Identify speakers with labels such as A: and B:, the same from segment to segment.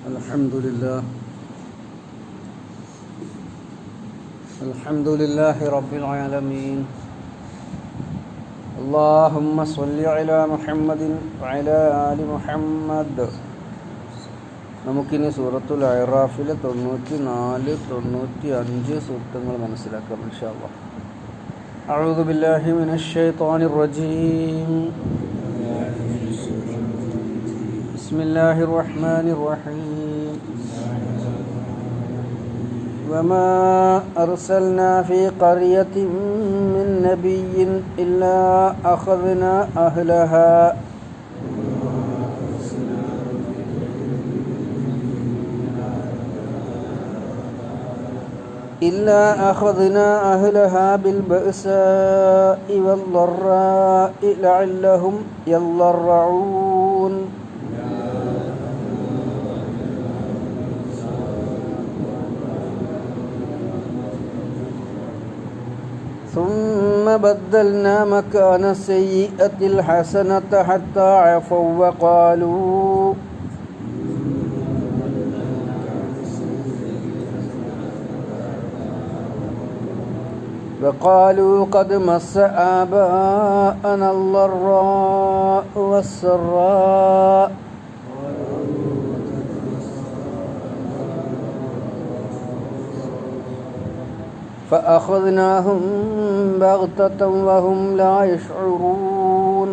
A: الحمد لله رب العالمين. اللهم صل على محمد وعلى آل محمد. നമുക്കിനി സൂറത്തുൽ അഅറാഫിലെ 94, 95 സൂക്തങ്ങൾ മനസ്സിലാക്കാം ഇൻഷാ അല്ലാഹ്. അഊദു ബില്ലാഹി മിനശ് ശൈത്വാനിർ റജീം. ബിസ്മില്ലാഹിർ റഹ്മാനിർ റഹീം. وما أرسلنا في قرية من نبي إلا أخذنا أهلها بالبأساء والضراء لعلهم يضرعون. ثم بدلنا مكان السيئة الحسنة حتى عفوا وقالوا قد مس آباءنا الضراء والسراء فأخذناهم بغتة وهم لا يشعرون.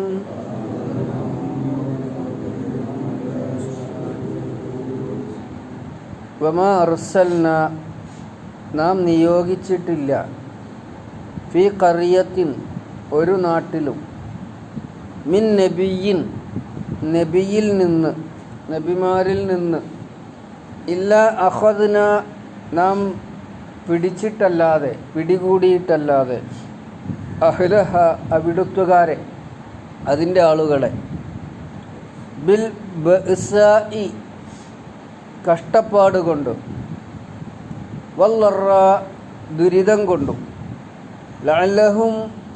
A: وما أرسلنا നാം നിയോഗിച്ചിട്ടില്ല ഫി ഖറിയത്തിൻ ഒരു നാട്ടിലും മിൻ നബിയിൻ നബിയിൽ നിന്ന് നബിമാരിൽ നിന്ന് ഇല്ലാ അഖദ്ന നാം പിടിച്ചിട്ടല്ലാതെ പിടികൂടിയിട്ടല്ലാതെ അഹ്ലഹ അവിടുത്തുകാരെ അതിൻ്റെ ആളുകളെ ബിൽ ബഅ്സാഇ കഷ്ടപ്പാട് കൊണ്ടും വല്ലറ ദുരിതം കൊണ്ടും ലഅല്ലഹും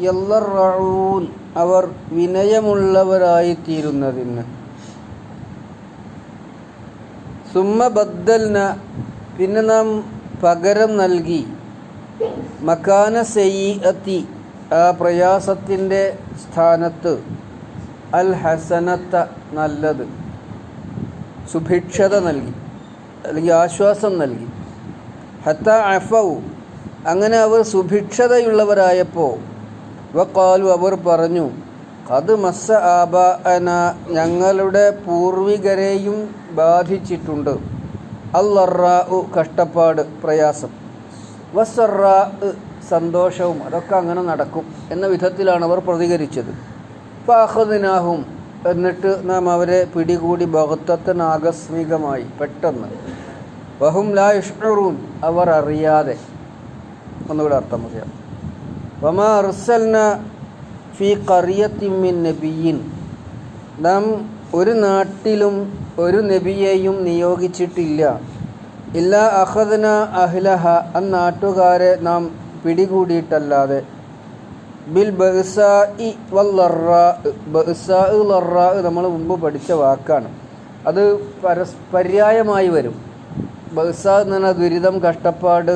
A: യല്ലറഊൻ അവർ വിനയമുള്ളവരായിത്തീരുന്നതിന്. സുമ്മ ബദ്ദൽന പിന്നെ നാം പകരം നൽകി മക്കാന സയ്യിഅത്തി ആ പ്രയാസത്തിൻ്റെ സ്ഥാനത്ത് അൽ ഹസനത്ത നല്ലത് സുഭിക്ഷത നൽകി അല്ലെങ്കിൽ ആശ്വാസം നൽകി. ഹത്താ അഫൗ അങ്ങനെ അവർ സുഭിക്ഷതയുള്ളവരായപ്പോൾ വഖാലു അവർ പറഞ്ഞു ഖദ് മസ്സ ആബാഅന ഞങ്ങളുടെ പൂർവികരെയും ബാധിച്ചിട്ടുണ്ട് അല്ലറാഉ കഷ്ടപ്പാട് പ്രയാസം വസ്സറാഉ സന്തോഷവും അതൊക്കെ അങ്ങനെ നടക്കും എന്ന വിധത്തിലാണ് അവർ പ്രതികരിച്ചത്. ഫഅഖദ്നാഹും എന്നിട്ട് നാം അവരെ പിടികൂടി ബഗ്തത്തൻ ആകസ്മികമായി പെട്ടെന്ന് വഹും ലാ യശ്ഉറൂൻ അവർ അറിയാതെ. ഒന്നുകൂടെ അർത്ഥം പറയാം. വമാ അർസൽനാ ഫീ ഖറിയത്തിൻ മിൻ നബിയ്യിൻ നാം ഒരു നാട്ടിലും ഒരു നബിയെയും നിയോഗിച്ചിട്ടില്ല ഇല്ലാ അഖദ്ന അഹ്ലഹ നാട്ടുകാരെ നാം പിടികൂടിയിട്ടല്ലാതെ ബിൽ ബഅ്സാഇ വല്ലറാ ബഅ്സാ ലറാ നമ്മൾ മുമ്പ് പഠിച്ച വാക്കാണ്. അത് പര്യായമായി വരും. ബഅ്സാ എന്ന് പറഞ്ഞാൽ ദുരിതം കഷ്ടപ്പാട്,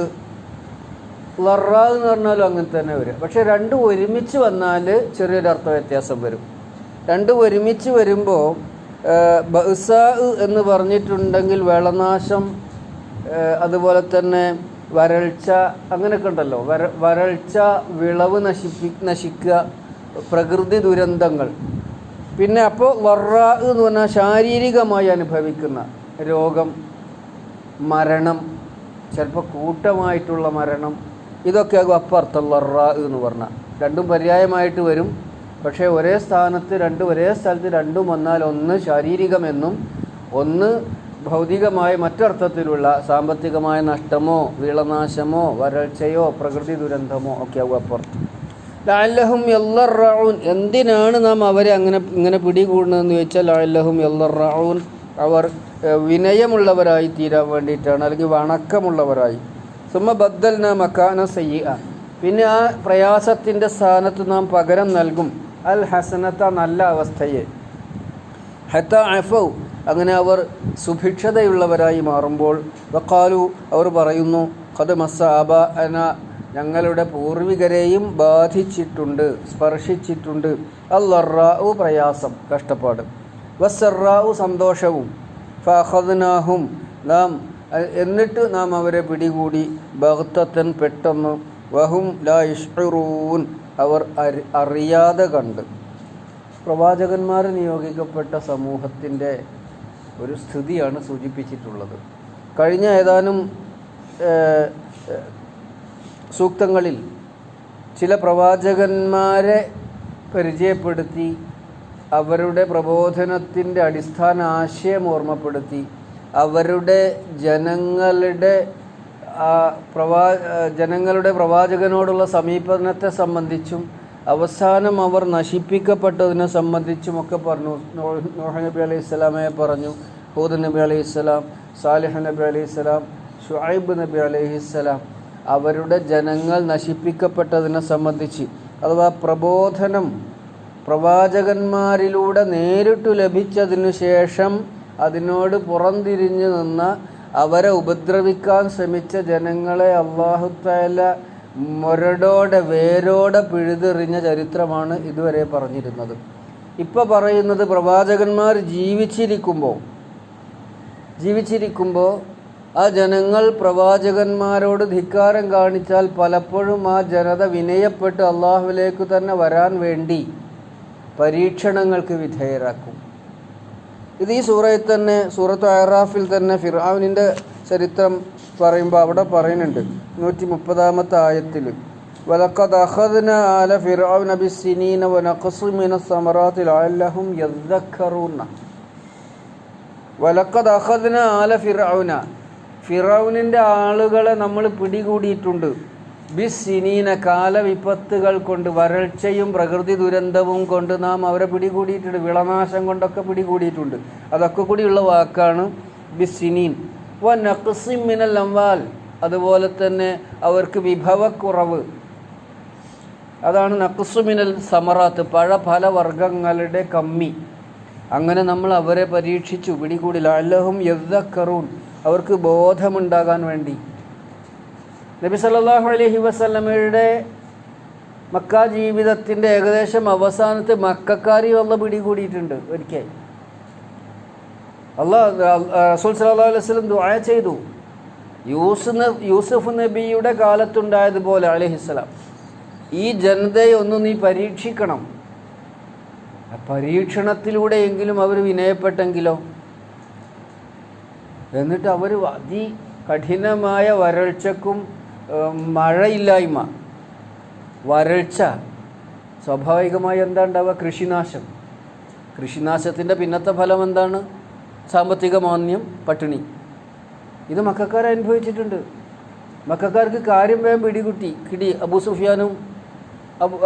A: ലറാ എന്ന് പറഞ്ഞാലും അങ്ങനെ തന്നെ വരും. പക്ഷെ രണ്ടും ഒരുമിച്ച് വന്നാൽ ചെറിയൊരു അർത്ഥ വ്യത്യാസം വരും. രണ്ടും ഒരുമിച്ച് വരുമ്പോൾ ബഅ്സാ എന്ന് പറഞ്ഞിട്ടുണ്ടെങ്കിൽ വെള്ളനാശം, അതുപോലെ തന്നെ വരൾച്ച, അങ്ങനെയൊക്കെ ഉണ്ടല്ലോ. വരൾച്ച, വിളവ് നശിക്കുക, പ്രകൃതി ദുരന്തങ്ങൾ. പിന്നെ അപ്പോൾ ലറാ എന്ന് പറഞ്ഞാൽ ശാരീരികമായി അനുഭവിക്കുന്ന രോഗം, മരണം, ചിലപ്പോൾ കൂട്ടമായിട്ടുള്ള മരണം, ഇതൊക്കെ ആകും അപ്പർത്ഥം ലറാ എന്ന് പറഞ്ഞാൽ. രണ്ടും പര്യായമായിട്ട് വരും. പക്ഷേ ഒരേ സ്ഥാനത്ത് ഒരേ സ്ഥലത്ത് രണ്ടും വന്നാൽ ഒന്ന് ശാരീരികമെന്നും ഒന്ന് ഭൗതികമായ മറ്റർത്ഥത്തിലുള്ള സാമ്പത്തികമായ നഷ്ടമോ വിളനാശമോ വരൾച്ചയോ പ്രകൃതി ദുരന്തമോ ഒക്കെ ആകും അപ്പുറത്ത്. ലഅല്ലഹും യല്ലറഊൻ എന്തിനാണ് നാം അവരെ ഇങ്ങനെ പിടികൂടുന്നതെന്ന് ചോദിച്ചാൽ ലഅല്ലഹും യല്ലറഊൻ അവർ വിനയമുള്ളവരായി തീരാൻ വേണ്ടിയിട്ടാണ്, അല്ലെങ്കിൽ വണക്കമുള്ളവരായി. സുമ്മ ബദ്ദൽനാ മക്കാന സയ്യിഅ പിന്നെ ആ പ്രയാസത്തിൻ്റെ സ്ഥാനത്ത് നാം പകരം നൽകും അൽ ഹസനത്ത നല്ല അവസ്ഥയെ. ഹത്ത അഫൗ അങ്ങനെ അവർ സുഭിക്ഷതയുള്ളവരായി മാറുമ്പോൾ വഖാലു അവർ പറയുന്നു ഖദ് മസ്സ ആബാഅന ഞങ്ങളുടെ പൂർവികരെയും ബാധിച്ചിട്ടുണ്ട്, സ്പർശിച്ചിട്ടുണ്ട്, അൽററാഉ പ്രയാസം, കഷ്ടപ്പാട്, വസ്സറാഉ സന്തോഷവും, ഫഅഖദ്നാഹും എന്നിട്ട് നാം അവരെ പിടികൂടി, ബഗ്തത്തൻ പെട്ടെന്ന്, വഹും ലാ യശ്ഉറൂൻ അവർ അറിയാതെ കണ്ട്. പ്രവാചകന്മാർ നിയോഗിക്കപ്പെട്ട സമൂഹത്തിൻ്റെ ഒരു സ്ഥിതിയാണ് സൂചിപ്പിച്ചിട്ടുള്ളത്. കഴിഞ്ഞ ഏതാനും സൂക്തങ്ങളിൽ ചില പ്രവാചകന്മാരെ പരിചയപ്പെടുത്തി അവരുടെ പ്രബോധനത്തിൻ്റെ അടിസ്ഥാന ആശയം ഓർമ്മപ്പെടുത്തി അവരുടെ ജനങ്ങളുടെ പ്രവാചകനോടുള്ള സമീപനത്തെ സംബന്ധിച്ചും അവസാനം അവർ നശിപ്പിക്കപ്പെട്ടതിനെ സംബന്ധിച്ചുമൊക്കെ പറഞ്ഞു. നൂഹ് നബി അലൈഹിസ്സലാമയെ പറഞ്ഞു, ഹൂദ് നബി അലൈഹിസ്സലാം, സാലിഹ് നബി അലൈഹിസ്സലാം, ഷുഐബ് നബി അലൈഹിസ്സലാം, അവരുടെ ജനങ്ങൾ നശിപ്പിക്കപ്പെട്ടതിനെ സംബന്ധിച്ച്, അഥവാ പ്രബോധനം പ്രവാചകന്മാരിലൂടെ നേരിട്ടു ലഭിച്ചതിനു ശേഷം അതിനോട് പുറംതിരിഞ്ഞു നിന്ന അവരെ ഉപദ്രവിക്കാൻ ശ്രമിച്ച ജനങ്ങളെ അല്ലാഹു തആല വേരോടെ പിഴുതെറിഞ്ഞ ചരിത്രമാണ് ഇതുവരെ പറഞ്ഞിരുന്നത്. ഇപ്പോൾ പറയുന്നത് പ്രവാചകന്മാർ ജീവിച്ചിരിക്കുമ്പോൾ ആ ജനങ്ങൾ പ്രവാചകന്മാരോട് ധിക്കാരം കാണിച്ചാൽ പലപ്പോഴും ആ ജനത വിനയപ്പെട്ട് അള്ളാഹുവിലേക്ക് തന്നെ വരാൻ വേണ്ടി പരീക്ഷണങ്ങൾക്ക് വിധേയരാക്കും. ഇത് ഈ സൂറയിൽ തന്നെ, സൂറത്ത് അറാഫിൽ തന്നെ ഫിർഔനിൻ്റെ ചരിത്രം പറയുമ്പോൾ അവിടെ പറയുന്നുണ്ട് 130-ാമത്തെ ആയത്തിൽ, വലഖദ് അഖദ്നാ ആല ഫിർഔന ബിസ്സിനീന വനഖ്സി മിനസ് സമറാത്തി ലഅല്ലഹും യദ്ദക്കറൂന. വലഖദ് അഖദ്നാ ആല ഫിർഔന, ഫിർഔനിൻ്റെ ആളുകളെ നമ്മൾ പിടികൂടിയിട്ടുണ്ട്, ബിസ്സിനീന കാലവിപത്തുകൾ കൊണ്ട്, വരൾച്ചയും പ്രകൃതി ദുരന്തവും കൊണ്ട് നാം അവരെ പിടികൂടിയിട്ടുണ്ട്, വിളനാശം കൊണ്ടൊക്കെ പിടികൂടിയിട്ടുണ്ട്. അതൊക്കെ കൂടിയുള്ള വാക്കാണ് ബിസ്സിനീൻ. വനഖ്സി മിനൽ അംവാൽ, അതുപോലെ തന്നെ അവർക്ക് വിഭവക്കുറവ്, അതാണ് നഖ്സു മിനൽ സമറാത്ത്, ഫലവർഗ്ഗങ്ങളുടെ കമ്മി. അങ്ങനെ നമ്മൾ അവരെ പരീക്ഷിച്ചു, പിടികൂടി, ലഅല്ലഹും യദ്ദക്കറൂൻ അവർക്ക് ബോധമുണ്ടാകാൻ വേണ്ടി. നബി സല്ലല്ലാഹു അലൈഹി വസല്ലമയുടെ മക്ക ജീവിതത്തിൻ്റെ ഏകദേശം അവസാനത്ത് മക്കക്കാരി അല്ലാഹു പിടികൂടിയിട്ടുണ്ട്. ഒരിക്കൽ റസൂൽ സല്ലല്ലാഹു അലൈഹി വസല്ലം ദുആ ചെയ്തു, യൂസുഫ് നബിയുടെ കാലത്തുണ്ടായതുപോലെ അലൈഹിസ്സലാം ഈ ജനതയെ ഒന്ന് നീ പരീക്ഷിക്കണം, പരീക്ഷണത്തിലൂടെയെങ്കിലും അവർ വിനയപ്പെട്ടെങ്കിലോ. എന്നിട്ട് അവർ അതികഠിനമായ വരൾച്ചക്കും മഴയില്ലായ്മ, വരൾച്ച, സ്വാഭാവികമായി എന്താ ഉണ്ടാവുക? കൃഷിനാശത്തിൻ്റെ പിന്നത്തെ ഫലം എന്താണ്? സാമ്പത്തിക മാന്ദ്യം, പട്ടിണി. ഇത് മക്കക്കാർ അനുഭവിച്ചിട്ടുണ്ട്. മക്കക്കാർക്ക് കാര്യം വേഗം പിടി അബൂ സുഫിയാനും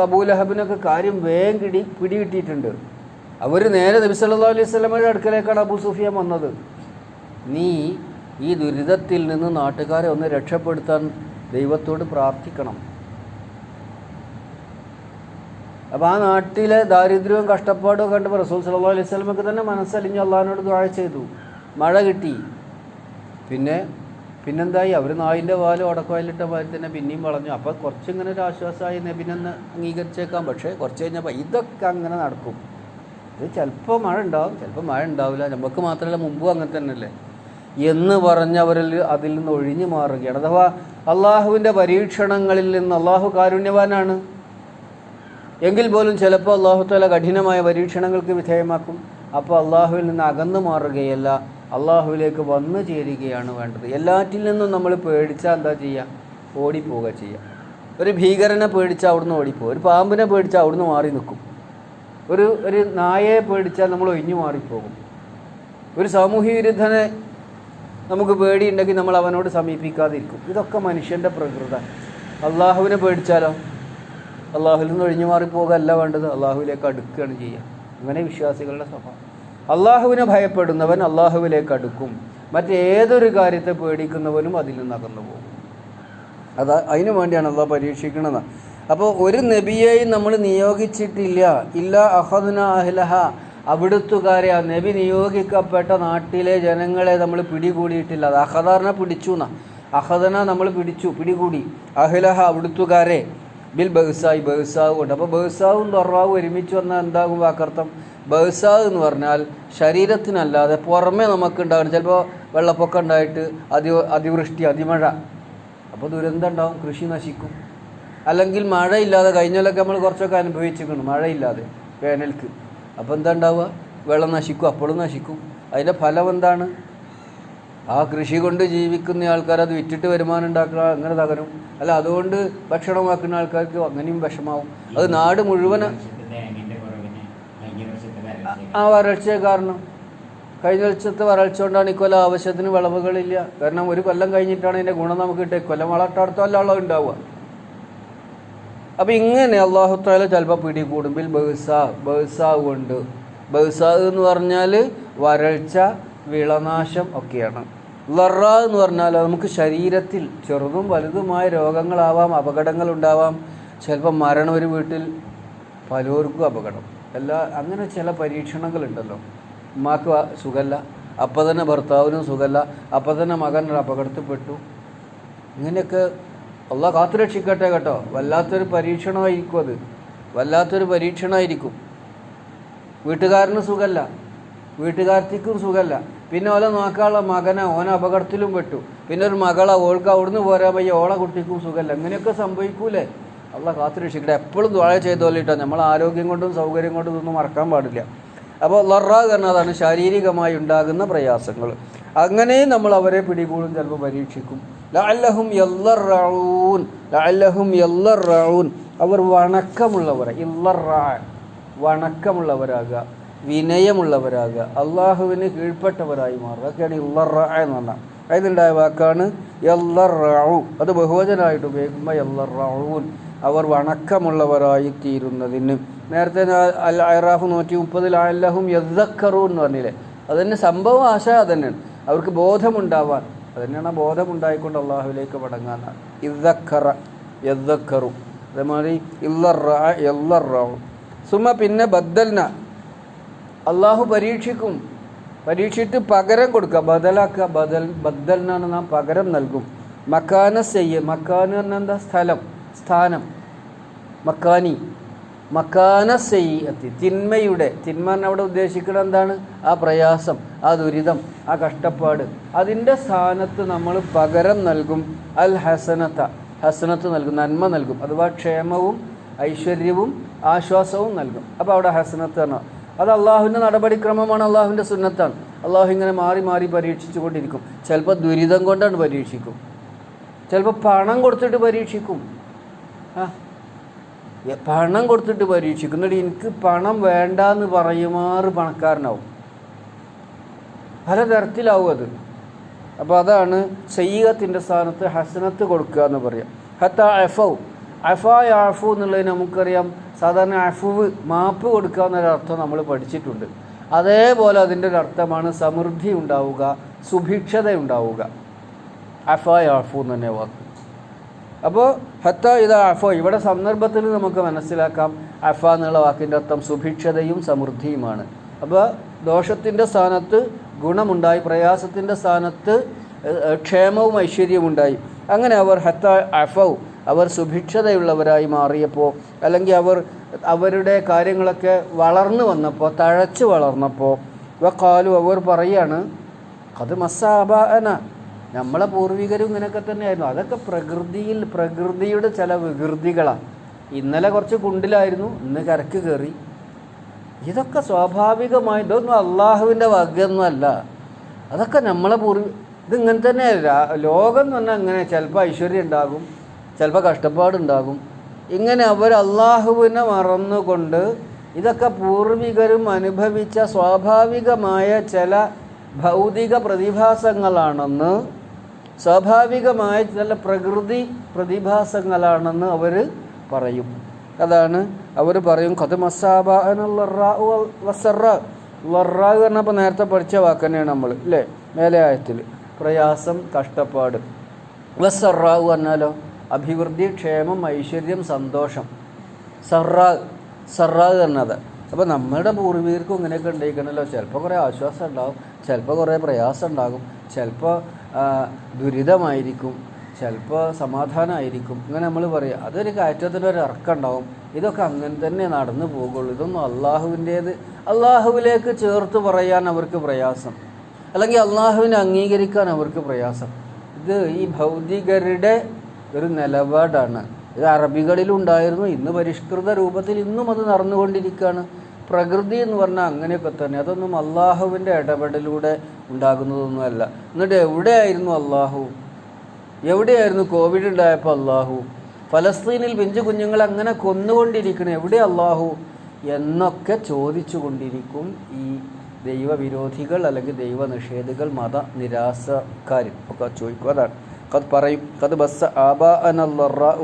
A: അബൂലഹബിനൊക്കെ കാര്യം വേഗം പിടികിട്ടിയിട്ടുണ്ട്. അവർ നേരെ നബി സല്ലല്ലാഹു അലൈഹി വസല്ലമയുടെ അടുക്കലേക്കാണ് അബൂ സുഫിയാൻ വന്നത്. നീ ഈ ദുരിതത്തിൽ നിന്ന് നാട്ടുകാരെ ഒന്ന് രക്ഷപ്പെടുത്താൻ ദൈവത്തോട് പ്രാർത്ഥിക്കണം. അപ്പോൾ ആ നാട്ടിലെ ദാരിദ്ര്യവും കഷ്ടപ്പാടും കണ്ടപ്പോൾ റസൂൽ സല്ലല്ലാഹു അലൈഹി വസല്ലമക്ക് തന്നെ മനസ്സലിഞ്ഞ് അള്ളാഹിനോട് ദുആ ചെയ്തു. മഴ കിട്ടി. പിന്നെന്തായി? അവർ നായിൻ്റെ വാലും ഉടക്കവാലിട്ട മാതിരി തന്നെ പിന്നെയും വളഞ്ഞു. അപ്പോൾ കുറച്ചിങ്ങനെ ഒരു ആശ്വാസമായി, നബിനെന്ന് അംഗീകരിച്ചേക്കാം. പക്ഷേ കുറച്ച് കഴിഞ്ഞപ്പോൾ ഇതൊക്കെ അങ്ങനെ നടക്കും. ഇത് ചിലപ്പോൾ മഴ ഉണ്ടാവും, ചിലപ്പോൾ മഴ ഉണ്ടാവില്ല, നമുക്ക് മാത്രമല്ല മുമ്പും അങ്ങനെ തന്നെയല്ലേ എന്ന് പറഞ്ഞവരിൽ അതിൽ നിന്ന് ഒഴിഞ്ഞു മാറുകയാണ്. അഥവാ അള്ളാഹുവിൻ്റെ പരീക്ഷണങ്ങളിൽ നിന്ന്, അള്ളാഹു കാരുണ്യവാനാണ് എങ്കിൽ പോലും ചിലപ്പോൾ അള്ളാഹു തആല കഠിനമായ പരീക്ഷണങ്ങൾക്ക് വിധേയമാക്കും. അപ്പോൾ അള്ളാഹുവിൽ നിന്ന് അകന്നു മാറുകയല്ല, അള്ളാഹുവിലേക്ക് വന്നു ചേരുകയാണ് വേണ്ടത്. എല്ലാറ്റിൽ നിന്നും നമ്മൾ പേടിച്ചാൽ എന്താ ചെയ്യുക? ഓടിപ്പോവുക ചെയ്യുക. ഒരു ഭീകരനെ പേടിച്ചാൽ അവിടുന്ന് ഓടിപ്പോകും, ഒരു പാമ്പിനെ പേടിച്ചാൽ അവിടുന്ന് മാറി നിൽക്കും, ഒരു നായയെ പേടിച്ചാൽ നമ്മൾ ഒഴിഞ്ഞു മാറിപ്പോകും, ഒരു സാമൂഹ്യ വിരുദ്ധനെ നമുക്ക് പേടിയുണ്ടെങ്കിൽ നമ്മൾ അവനോട് സമീപിക്കാതിരിക്കും. ഇതൊക്കെ മനുഷ്യൻ്റെ പ്രകൃതം. അള്ളാഹുവിനെ പേടിച്ചാലോ? അള്ളാഹുവിൽ നിന്ന് ഒഴിഞ്ഞു മാറിപ്പോകല്ല വേണ്ടത്, അള്ളാഹുവിലേക്ക് അടുക്കുകയാണ് ചെയ്യുക. അങ്ങനെ വിശ്വാസികളുടെ സ്വഭാവം. അള്ളാഹുവിനെ ഭയപ്പെടുന്നവൻ അള്ളാഹുവിലേക്ക് അടുക്കും, മറ്റേതൊരു കാര്യത്തെ പേടിക്കുന്നവനും അതിൽ നിന്ന് അകന്നു പോകും. അതിനു വേണ്ടിയാണ് അള്ളാഹ് പരീക്ഷിക്കുന്നത്. അപ്പോൾ ഒരു നബിയെയും നമ്മൾ നിയോഗിച്ചിട്ടില്ല, ഇല്ലാ അഖദ്നാ അഹ്ലഹ, അവിടുത്തുകാരെ, ആ നബി നിയോഗിക്കപ്പെട്ട നാട്ടിലെ ജനങ്ങളെ നമ്മൾ പിടികൂടിയിട്ടില്ല. അത് അഹദാറിനെ പിടിച്ചു എന്നാ, അഹദന നമ്മൾ പിടികൂടി. അഹ്ലഹ അവിടുത്തുകാരെ ബിൽ ബഹ്സായി, ബഹ്സാവ് കൊണ്ട്. അപ്പോൾ ബഹ്സാവും ദൊറാവും ഒരുമിച്ച് വന്നാൽ എന്താകും വാക്കർത്ഥം? ബഹ്സാവ് എന്ന് പറഞ്ഞാൽ ശരീരത്തിനല്ലാതെ പുറമേ നമുക്കുണ്ടാകും. ചിലപ്പോൾ വെള്ളപ്പൊക്കം ഉണ്ടായിട്ട് അതിവൃഷ്ടി, അതിമഴ, അപ്പോൾ ദുരന്തം ഉണ്ടാവും, കൃഷി നശിക്കും. അല്ലെങ്കിൽ മഴയില്ലാതെ, കഴിഞ്ഞാലൊക്കെ നമ്മൾ കുറച്ചൊക്കെ അനുഭവിച്ചിരിക്കണം മഴയില്ലാതെ വേനൽക്ക്. അപ്പോൾ എന്താ ഉണ്ടാവുക? വെള്ളം നശിക്കും, അപ്പോഴും നശിക്കും. അതിൻ്റെ ഫലം എന്താണ്? ആ കൃഷി കൊണ്ട് ജീവിക്കുന്ന ആൾക്കാർ അത് വിറ്റിട്ട് വരുമാനം ഉണ്ടാക്കുക, അങ്ങനെ തകരും. അല്ല അതുകൊണ്ട് ഭക്ഷണമാക്കുന്ന ആൾക്കാർക്ക് അങ്ങനെയും വിഷമാവും. അത് നാട് മുഴുവൻ ആ വരൾച്ച കാരണം. കഴിഞ്ഞ വർഷത്തെ വരൾച്ച കൊണ്ടാണ് ഇക്കൊല്ലം ആവശ്യത്തിന് വിളവുകളില്ല. കാരണം ഒരു കൊല്ലം കഴിഞ്ഞിട്ടാണ് ഇതിൻ്റെ ഗുണം നമുക്ക് കിട്ടുക. കൊല്ലം വളർത്തടുത്തല്ല ഉള്ളത് ഉണ്ടാവുക. അപ്പം ഇങ്ങനെ അല്ലാഹു തആല ചിലപ്പോൾ പിടികൂടും. ബിൽ ബഹ്സാവ് കൊണ്ട്. ബഹ്സാവ് എന്ന് പറഞ്ഞാൽ വരൾച്ച, വിളനാശം ഒക്കെയാണ്. ലറ എന്ന് പറഞ്ഞാൽ നമുക്ക് ശരീരത്തിൽ ചെറുതും വലുതുമായ രോഗങ്ങളാവാം, അപകടങ്ങളുണ്ടാവാം. ചിലപ്പോൾ മരണം, ഒരു വീട്ടിൽ പലർക്കും അപകടം, അങ്ങനെ ചില പരീക്ഷണങ്ങളുണ്ടല്ലോ. ഉമ്മാക്ക് സുഖമല്ല, അപ്പം തന്നെ ഭർത്താവിനും സുഖമല്ല, അപ്പം തന്നെ മകൻ അപകടത്തിൽപ്പെട്ടു. ഇങ്ങനെയൊക്കെ അള്ളാഹ് കാത്തുരക്ഷിക്കട്ടെ കേട്ടോ. വല്ലാത്തൊരു പരീക്ഷണമായിരിക്കും അത്, വല്ലാത്തൊരു പരീക്ഷണമായിരിക്കും. വീട്ടുകാരന് സുഖമല്ല, വീട്ടുകാർത്തിക്കും സുഖമല്ല, പിന്നെ ഓലെ നോക്കാനുള്ള മകനെ ഓനെ അപകടത്തിലും പെട്ടു, പിന്നെ ഒരു മകളെ ഓൾക്ക് അവിടുന്ന് പോരാൻ വയ്യ, ഓളെ കുട്ടിക്കും സുഖമല്ല. ഇങ്ങനെയൊക്കെ സംഭവിക്കൂലേ? അള്ളാഹ് കാത്തുരക്ഷിക്കട്ടെ. എപ്പോഴും ദുആ ചെയ്തോളിട്ടോ. നമ്മൾ ആരോഗ്യം കൊണ്ടും സൗകര്യം കൊണ്ടും ഇതൊന്നും മറക്കാൻ പാടില്ല. അപ്പോൾ ലറ എന്നതാണ് ശാരീരികമായി ഉണ്ടാകുന്ന പ്രയാസങ്ങൾ. അങ്ങനെയും നമ്മൾ അവരെ പിടികൂടും, ചിലപ്പോൾ പരീക്ഷിക്കും. ലഅല്ലഹും യല്ലറഊൻ, ലഅല്ലഹും യല്ലറഊൻ, അവർ വണക്കമുള്ളവരാകുക, വിനയമുള്ളവരാകുക, അള്ളാഹുവിന് കീഴ്പ്പെട്ടവരായി മാറുക. അതൊക്കെയാണ് ഇല്ലറ എന്ന് പറഞ്ഞാൽ. അതിലുണ്ടായ വാക്കാണ് യല്ലറഊ. അത് ബഹുവചനായിട്ട് ഉപയോഗിക്കുമ്പോൾ യല്ലറഊൻ, അവർ വണക്കമുള്ളവരായി തീരുന്നതിന്. നേരത്തെ അൽ അറാഫ് 130 ലഅല്ലഹും യദ്ദക്കറൂൻ എന്ന് പറഞ്ഞില്ലേ, അതന്നെ സംഭവം. ആശ അതന്നെയാണ്, അവർക്ക് ബോധമുണ്ടാവാൻ. അതന്നെയാണ് ബോധമുണ്ടായിക്കൊണ്ട് അള്ളാഹുവിലേക്ക് മടങ്ങാൻ. യദ്ദക്കറു, അതേമാതിരി യല്ലറഊ. സുമ പിന്നെ ബദ്ദൽന, അള്ളാഹു പരീക്ഷിക്കും, പരീക്ഷിച്ചിട്ട് പകരം കൊടുക്കുക, ബദലാക്കുക. ബദ്ദൽനാണ് നാം പകരം നൽകും. മക്കാന സെയ്യ, മക്കാന് പറഞ്ഞാൽ എന്താ? സ്ഥലം, സ്ഥാനം. മക്കാന സെയ്യത്തി, തിന്മയുടെ, തിന്മ അവിടെ ഉദ്ദേശിക്കുന്നത് എന്താണ്? ആ പ്രയാസം, ആ ദുരിതം, ആ കഷ്ടപ്പാട്, അതിൻ്റെ സ്ഥാനത്ത് നമ്മൾ പകരം നൽകും. അൽ ഹസനത്ത് നൽകും, നന്മ നൽകും. അഥവാ ക്ഷേമവും ഐശ്വര്യവും ആശ്വാസവും നൽകും. അപ്പോൾ അവിടെ ഹസനത്ത് പറഞ്ഞാൽ അത് അള്ളാഹുവിൻ്റെ നടപടിക്രമമാണ്, അള്ളാഹുവിൻ്റെ സുന്നത്താണ്. അള്ളാഹു ഇങ്ങനെ മാറി മാറി പരീക്ഷിച്ചു കൊണ്ടിരിക്കും. ചിലപ്പോൾ ദുരിതം കൊണ്ടാണ് പരീക്ഷിക്കും, ചിലപ്പോൾ പണം കൊടുത്തിട്ട് പരീക്ഷിക്കും. പണം കൊടുത്തിട്ട് പരീക്ഷിക്കും. എന്നിട്ട് എനിക്ക് പണം വേണ്ടാന്ന് പറയുമാറ് പണക്കാരനാവും, പലതരത്തിലാവും അത്. അപ്പോൾ അതാണ് സയ്യിഅത്തിൻ്റെ സ്ഥാനത്ത് ഹസനത്ത് കൊടുക്കുക എന്ന് പറയാം. ഹത്ത അഫു എന്നുള്ളതിന് നമുക്കറിയാം, സാധാരണ അഫുവ് മാപ്പ് കൊടുക്കുക എന്നൊരർത്ഥം നമ്മൾ പഠിച്ചിട്ടുണ്ട്. അതേപോലെ അതിൻ്റെ ഒരു അർത്ഥമാണ് സമൃദ്ധി ഉണ്ടാവുക, സുഭിക്ഷത ഉണ്ടാവുക. അഫു എന്ന് തന്നെ വാക്ക്. അപ്പോൾ ഹത്ത അഫോ, ഇവിടെ സന്ദർഭത്തിൽ നമുക്ക് മനസ്സിലാക്കാം അഫ എന്നുള്ള വാക്കിൻ്റെ അർത്ഥം സുഭിക്ഷതയും സമൃദ്ധിയുമാണ്. അപ്പോൾ ദോഷത്തിൻ്റെ സ്ഥാനത്ത് ഗുണമുണ്ടായി, പ്രയാസത്തിൻ്റെ സ്ഥാനത്ത് ക്ഷേമവും ഐശ്വര്യവും ഉണ്ടായി. അങ്ങനെ അവർ ഹത്ത അഫൗ, അവർ സുഭിക്ഷതയുള്ളവരായി മാറിയപ്പോൾ, അല്ലെങ്കിൽ അവരുടെ കാര്യങ്ങളൊക്കെ വളർന്നു വന്നപ്പോൾ, തഴച്ചു വളർന്നപ്പോൾ, വഖാലു, അവർ പറയാണ് അത് മസ്സാബാന, നമ്മളെ പൂർവികരും ഇങ്ങനെയൊക്കെ തന്നെയായിരുന്നു. അതൊക്കെ പ്രകൃതിയുടെ ചില വികൃതികളാണ്. ഇന്നലെ കുറച്ച് കുണ്ടിലായിരുന്നു, ഇന്ന് കരക്ക് കയറി. ഇതൊക്കെ സ്വാഭാവികമായി, ഇതൊന്നും അള്ളാഹുവിൻ്റെ വകയൊന്നും അല്ല. അതൊക്കെ നമ്മളെ ഇതിങ്ങനെ തന്നെ. ലോകം എന്ന് പറഞ്ഞാൽ അങ്ങനെ, ചിലപ്പോൾ ഐശ്വര്യം ഉണ്ടാകും, ചിലപ്പോൾ കഷ്ടപ്പാടുണ്ടാകും. ഇങ്ങനെ അവർ അള്ളാഹുവിനെ മറന്നുകൊണ്ട് ഇതൊക്കെ പൂർവികരും അനുഭവിച്ച സ്വാഭാവികമായ ചില ഭൗതിക പ്രതിഭാസങ്ങളാണെന്ന്, സ്വാഭാവികമായ ചില പ്രകൃതി പ്രതിഭാസങ്ങളാണെന്ന് അവർ പറയും. അതാണ് അവർ പറയും ഖദ് മസ്സാബഅനല്ലറാഉ പറഞ്ഞപ്പോൾ നേരത്തെ പഠിച്ച വാക്ക് തന്നെയാണ് നമ്മൾ, അല്ലേ? മേലെ ആയത്തിൽ പ്രയാസം, കഷ്ടപ്പാട്. വസ്സറാഉ പറഞ്ഞാലോ അഭിവൃദ്ധി, ക്ഷേമം, ഐശ്വര്യം, സന്തോഷം. സറാ പറഞ്ഞത് അപ്പോൾ നമ്മുടെ പൂർവികർക്കും ഇങ്ങനെയൊക്കെ ഉണ്ടായിക്കണല്ലോ. ചിലപ്പോൾ കുറേ ആശ്വാസം ഉണ്ടാകും, ചിലപ്പോൾ കുറേ പ്രയാസം ഉണ്ടാകും, ചിലപ്പോൾ ദുരിതമായിരിക്കും, ചിലപ്പോൾ സമാധാനമായിരിക്കും. ഇങ്ങനെ നമ്മൾ പറയുക അതൊരു കയറ്റത്തിനൊരു ഇറക്കം ഉണ്ടാവും. ഇതൊക്കെ അങ്ങനെ തന്നെ നടന്നു പോകുള്ളൂ. ഇതൊന്നും അള്ളാഹുവിൻ്റേത് അള്ളാഹുവിലേക്ക് ചേർത്ത് പറയാൻ അവർക്ക് പ്രയാസം, അല്ലെങ്കിൽ അള്ളാഹുവിനെ അംഗീകരിക്കാൻ അവർക്ക് പ്രയാസം. ഇത് ഈ ഭൗതികരുടെ ഒരു നിലപാടാണ്. ഇത് അറബികളിലുണ്ടായിരുന്നു, ഇന്ന് പരിഷ്കൃത രൂപത്തിൽ ഇന്നും അത് നടന്നുകൊണ്ടിരിക്കുകയാണ്. പ്രകൃതി എന്ന് പറഞ്ഞാൽ അങ്ങനെയൊക്കെ തന്നെ. അതൊന്നും അള്ളാഹുവിൻ്റെ ഇടപെടലിലൂടെ ഉണ്ടാകുന്നതൊന്നുമല്ല. എന്നിട്ട് എവിടെയായിരുന്നു അള്ളാഹു? എവിടെയായിരുന്നു കോവിഡ് ഉണ്ടായപ്പോൾ അള്ളാഹു? ഫലസ്തീനിൽ പിഞ്ചു കുഞ്ഞുങ്ങൾ അങ്ങനെ കൊന്നുകൊണ്ടിരിക്കണം, എവിടെ അള്ളാഹു എന്നൊക്കെ ചോദിച്ചു കൊണ്ടിരിക്കും ഈ ദൈവവിരോധികൾ, അല്ലെങ്കിൽ ദൈവനിഷേധികൾ, മത നിരാസക്കാർ ഒക്കെ ചോദിക്കും. അതാണ് കത് പറയും, കത് ബസ്സ ആബാഅനല്ലാഹു.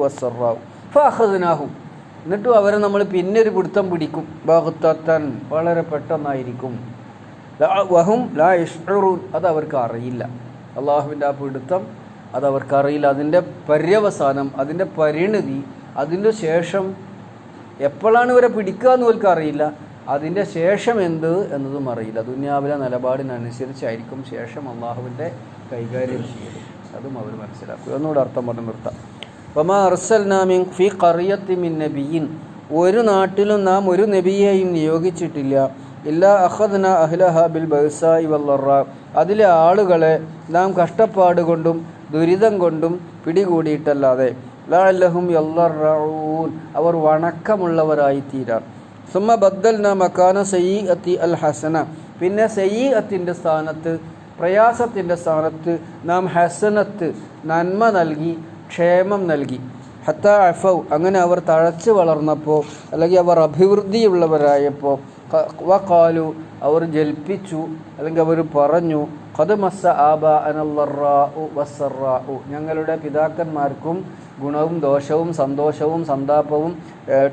A: എന്നിട്ടും അവരെ നമ്മൾ പിന്നെ ഒരു പിടുത്തം പിടിക്കും. ബഗ്തത്തൻ, വളരെ പെട്ടെന്നായിരിക്കും. വഹും ലാ യശ്ഉറൂൻ, അത് അവർക്ക് അറിയില്ല. അള്ളാഹുവിൻ്റെ ആ പിടുത്തം അതവർക്കറിയില്ല. അതിൻ്റെ പര്യവസാനം, അതിൻ്റെ പരിണിതി, അതിൻ്റെ ശേഷം എപ്പോഴാണ് ഇവരെ പിടിക്കുക എന്ന് അവർക്ക് അറിയില്ല. അതിൻ്റെ ശേഷം എന്ത് എന്നതും അറിയില്ല. ദുനിയാവിലെ നിലപാടിനനുസരിച്ചായിരിക്കും ശേഷം അള്ളാഹുവിൻ്റെ കൈകാര്യം ചെയ്യൽ. അതും അവർ മനസ്സിലാക്കുക. ഒന്നുകൂടെ അർത്ഥം പറഞ്ഞ് നിർത്താം. വമാ അർസൽനാ മിൻ ഫീ ഖറിയത്തി മിൻ നബിയിൻ, ഒരു നാട്ടിലും നാം ഒരു നബിയെയും നിയോഗിച്ചിട്ടില്ല. ഇല്ലാ അഖദ്നാ അഹ്ലഹാ ബിൽ ബഅ്സാഇ വല്ലറാ, അതിലെ ആളുകളെ നാം കഷ്ടപ്പാട് കൊണ്ടും ദുരിതം കൊണ്ടും പിടികൂടിയിട്ടല്ലാതെ. ലഅല്ലഹും യല്ലറഊൻ, അവർ വണക്കമുള്ളവരായി തീരാൻ. സുമ്മ ബദ്ദൽനാ മകാന സയ്യിഅത്തി അൽ ഹസന, പിന്നെ സയ്യിഅത്തിൻ്റെ സ്ഥാനത്ത്, പ്രയാസത്തിൻ്റെ സ്ഥാനത്ത് നാം ഹസനത്ത്, നന്മ നൽകി, ക്ഷേമം നൽകി. ഹത്താ അഫൗ, അങ്ങനെ അവർ തഴച്ചു വളർന്നപ്പോൾ, അല്ലെങ്കിൽ അവർ അഭിവൃദ്ധിയുള്ളവരായപ്പോൾ, വഖാലു, അവർ ജൽപ്പിച്ചു, അല്ലെങ്കിൽ അവർ പറഞ്ഞു, ഖദ് മസ്സ ആബാഅനല്ലറാഉ വസ്സറാഉ, ഞങ്ങളുടെ പിതാക്കന്മാർക്കും ഗുണവും ദോഷവും സന്തോഷവും സന്താപവും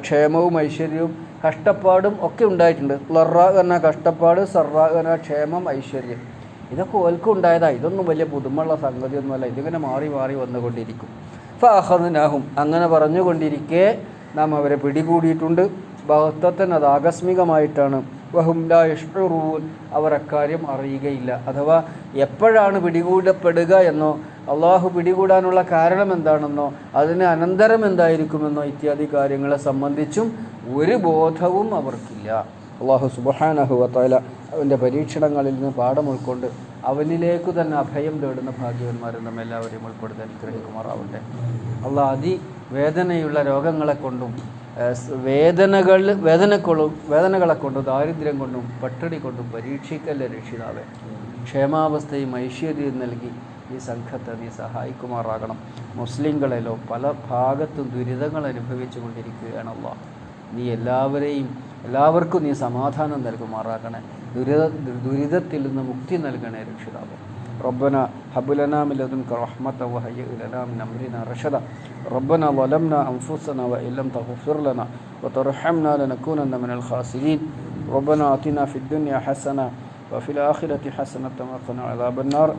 A: ക്ഷേമവും ഐശ്വര്യവും കഷ്ടപ്പാടും ഒക്കെ ഉണ്ടായിട്ടുണ്ട്. ലറാ എന്ന കഷ്ടപ്പാട്, സറാ എന്ന ക്ഷേമം ഐശ്വര്യം, ഇതൊക്കെ ഓൽക്കും ഉണ്ടായതാണ്. ഇതൊന്നും വലിയ പുതുമുള്ള സംഗതിയൊന്നുമല്ല. ഇതിങ്ങനെ മാറി മാറി വന്നുകൊണ്ടിരിക്കും. ഫഅഖദ്നാഹും, അങ്ങനെ പറഞ്ഞുകൊണ്ടിരിക്കെ നാം അവരെ പിടികൂടിയിട്ടുണ്ട്. ബഗ്തത്തൻ, അത് ആകസ്മികമായിട്ടാണ്. വഹും ലാ യശ്ഉറൂൻ, അവർ അക്കാര്യം അറിയുകയില്ല. അഥവാ എപ്പോഴാണ് പിടികൂടപ്പെടുക എന്നോ, അള്ളാഹു പിടികൂടാനുള്ള കാരണം എന്താണെന്നോ, അതിന് അനന്തരം എന്തായിരിക്കുമെന്നോ ഇത്യാദി കാര്യങ്ങളെ സംബന്ധിച്ചും ഒരു ബോധവും അവർക്കില്ല. അള്ളാഹു സുബ്ഹാനഹു വ തആല അവൻ്റെ പരീക്ഷണങ്ങളിൽ നിന്ന് പാഠം ഉൾക്കൊണ്ട് അവനിലേക്ക് തന്നെ അഭയം തേടുന്ന ഭാഗ്യവന്മാരും നമ്മെല്ലാവരെയും ഉൾപ്പെടുത്താൻ അനുഗ്രഹിക്കുമാറാവട്ടെ. അള്ളാഹ് അതിവേദനയുള്ള രോഗങ്ങളെ കൊണ്ടും വേദനകളെ കൊണ്ടും ദാരിദ്ര്യം കൊണ്ടും പട്ടിണി കൊണ്ടും പരീക്ഷിക്കല്ലേ രക്ഷിതാവേ. ക്ഷേമാവസ്ഥയും ഐശ്വര്യവും നൽകി ഈ സംഘത്തെ നീ സഹായിക്കുമാറാകണം. മുസ്ലിങ്ങളെല്ലോ പല ഭാഗത്തും ദുരിതങ്ങൾ അനുഭവിച്ചു കൊണ്ടിരിക്കുകയാണ് അള്ളാഹ്. നീ എല്ലാവർക്കും നീ സമാധാനം നൽകുമാറാകണേ. ദുരിതത്തിൽ നിന്ന് മുക്തി നൽകണേ രക്ഷിതാവേ. ربنا هب لنا من لدنك رحمة وهيئ لنا من أمرنا رشدا ربنا ظلمنا أنفسنا وإن لم تغفر لنا وترحمنا لنكونن من الخاسرين ربنا آتنا في الدنيا حسنة وفي الآخرة حسنة وقنا عذاب النار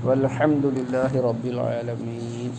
A: والحمد لله رب العالمين.